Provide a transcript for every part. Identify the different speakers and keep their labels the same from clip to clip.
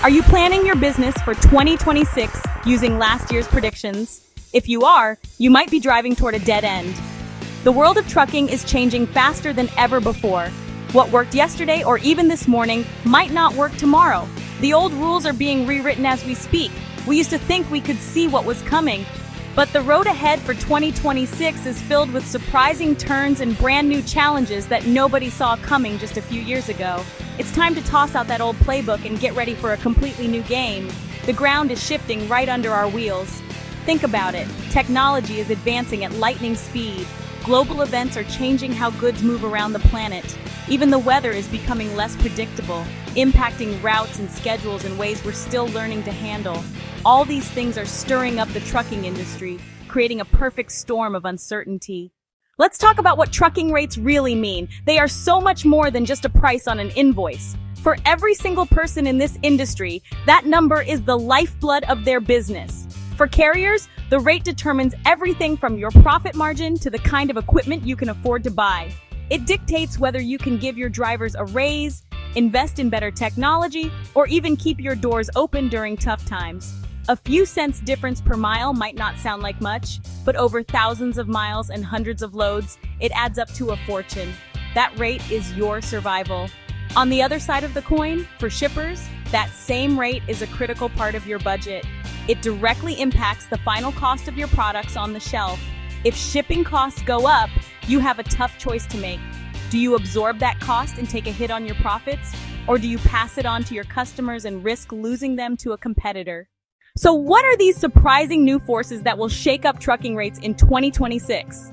Speaker 1: Are you planning your business for 2026 using last year's predictions? If you are, you might be driving toward a dead end. The world of trucking is changing faster than ever before. What worked yesterday or even this morning might not work tomorrow. The old rules are being rewritten as we speak. We used to think we could see what was coming. But the road ahead for 2026 is filled with surprising turns and brand new challenges that nobody saw coming just a few years ago. It's time to toss out that old playbook and get ready for a completely new game. The ground is shifting right under our wheels. Think about it. Technology is advancing at lightning speed. Global events are changing how goods move around the planet. Even the weather is becoming less predictable, impacting routes and schedules in ways we're still learning to handle. All these things are stirring up the trucking industry, creating a perfect storm of uncertainty. Let's talk about what trucking rates really mean. They are so much more than just a price on an invoice. For every single person in this industry, that number is the lifeblood of their business. For carriers, the rate determines everything from your profit margin to the kind of equipment you can afford to buy. It dictates whether you can give your drivers a raise, invest in better technology, or even keep your doors open during tough times. A few cents difference per mile might not sound like much, but over thousands of miles and hundreds of loads, it adds up to a fortune. That rate is your survival. On the other side of the coin, for shippers, that same rate is a critical part of your budget. It directly impacts the final cost of your products on the shelf. If shipping costs go up, you have a tough choice to make. Do you absorb that cost and take a hit on your profits? Or do you pass it on to your customers and risk losing them to a competitor? So what are these surprising new forces that will shake up trucking rates in 2026?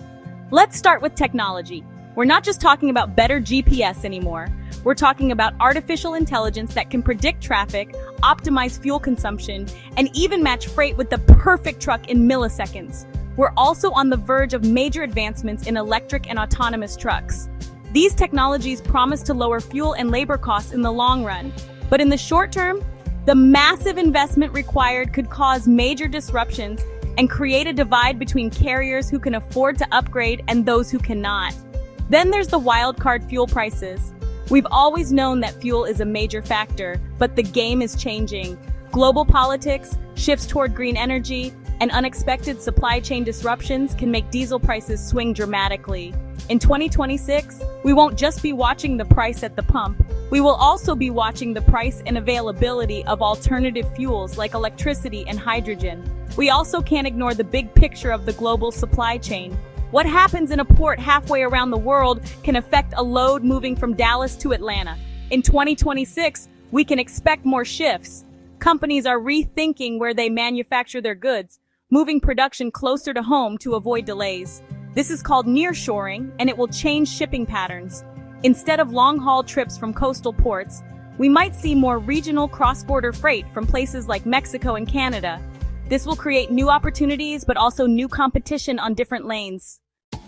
Speaker 1: Let's start with technology. We're not just talking about better GPS anymore. We're talking about artificial intelligence that can predict traffic, optimize fuel consumption, and even match freight with the perfect truck in milliseconds. We're also on the verge of major advancements in electric and autonomous trucks. These technologies promise to lower fuel and labor costs in the long run. But in the short term, the massive investment required could cause major disruptions and create a divide between carriers who can afford to upgrade and those who cannot. Then there's the wild card fuel prices. We've always known that fuel is a major factor, but the game is changing. Global politics, shifts toward green energy, and unexpected supply chain disruptions can make diesel prices swing dramatically. In 2026, we won't just be watching the price at the pump. We will also be watching the price and availability of alternative fuels like electricity and hydrogen. We also can't ignore the big picture of the global supply chain. What happens in a port halfway around the world can affect a load moving from Dallas to Atlanta. In 2026, we can expect more shifts. Companies are rethinking where they manufacture their goods, moving production closer to home to avoid delays. This is called nearshoring, and it will change shipping patterns. Instead of long-haul trips from coastal ports, we might see more regional cross-border freight from places like Mexico and Canada. This will create new opportunities, but also new competition on different lanes.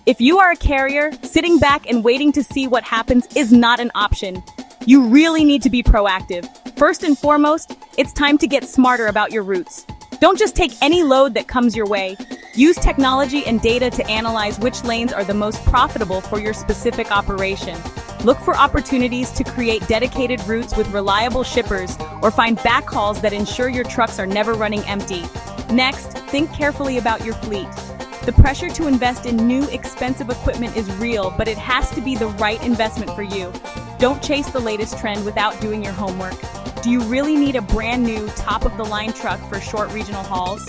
Speaker 1: If you are a carrier, sitting back and waiting to see what happens is not an option. You really need to be proactive. First and foremost, it's time to get smarter about your routes. Don't just take any load that comes your way. Use technology and data to analyze which lanes are the most profitable for your specific operation. Look for opportunities to create dedicated routes with reliable shippers or find backhauls that ensure your trucks are never running empty. Next, think carefully about your fleet. The pressure to invest in new, expensive equipment is real, but it has to be the right investment for you. Don't chase the latest trend without doing your homework. Do you really need a brand new, top-of-the-line truck for short regional hauls?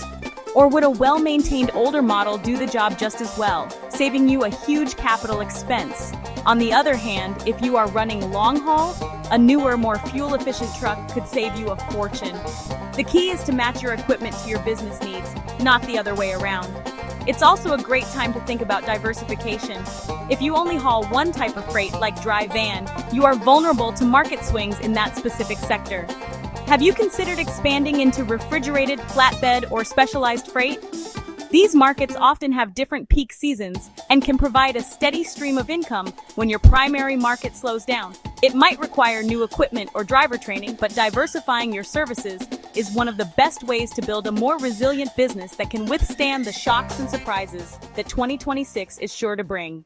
Speaker 1: Or would a well-maintained older model do the job just as well, saving you a huge capital expense? On the other hand, if you are running long haul, a newer, more fuel-efficient truck could save you a fortune. The key is to match your equipment to your business needs, not the other way around. It's also a great time to think about diversification. If you only haul one type of freight, like dry van, you are vulnerable to market swings in that specific sector. Have you considered expanding into refrigerated, flatbed, or specialized freight? These markets often have different peak seasons and can provide a steady stream of income when your primary market slows down. It might require new equipment or driver training, but diversifying your services is one of the best ways to build a more resilient business that can withstand the shocks and surprises that 2026 is sure to bring.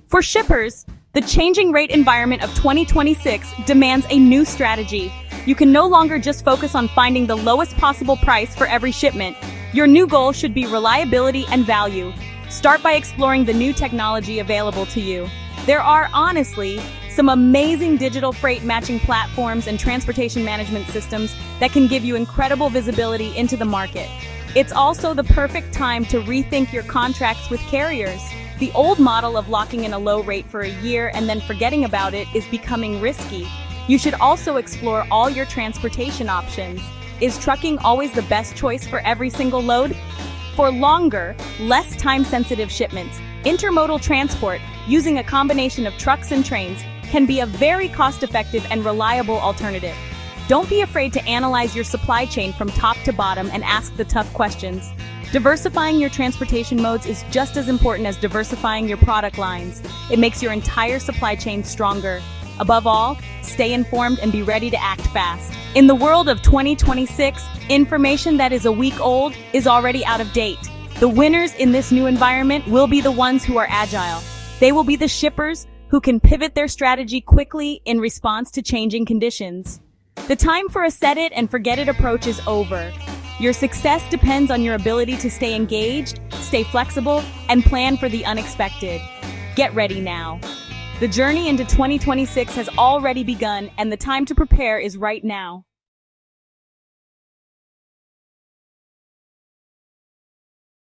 Speaker 1: For shippers, the changing rate environment of 2026 demands a new strategy. You can no longer just focus on finding the lowest possible price for every shipment. Your new goal should be reliability and value. Start by exploring the new technology available to you. There are, honestly, some amazing digital freight matching platforms and transportation management systems that can give you incredible visibility into the market. It's also the perfect time to rethink your contracts with carriers. The old model of locking in a low rate for a year and then forgetting about it is becoming risky. You should also explore all your transportation options. Is trucking always the best choice for every single load? For longer, less time-sensitive shipments, intermodal transport using a combination of trucks and trains can be a very cost-effective and reliable alternative. Don't be afraid to analyze your supply chain from top to bottom and ask the tough questions. Diversifying your transportation modes is just as important as diversifying your product lines. It makes your entire supply chain stronger. Above all, stay informed and be ready to act fast. In the world of 2026, information that is a week old is already out of date. The winners in this new environment will be the ones who are agile. They will be the shippers who can pivot their strategy quickly in response to changing conditions. The time for a set it and forget it approach is over. Your success depends on your ability to stay engaged, stay flexible, and plan for the unexpected. Get ready now. The journey into 2026 has already begun, and the time to prepare is right now.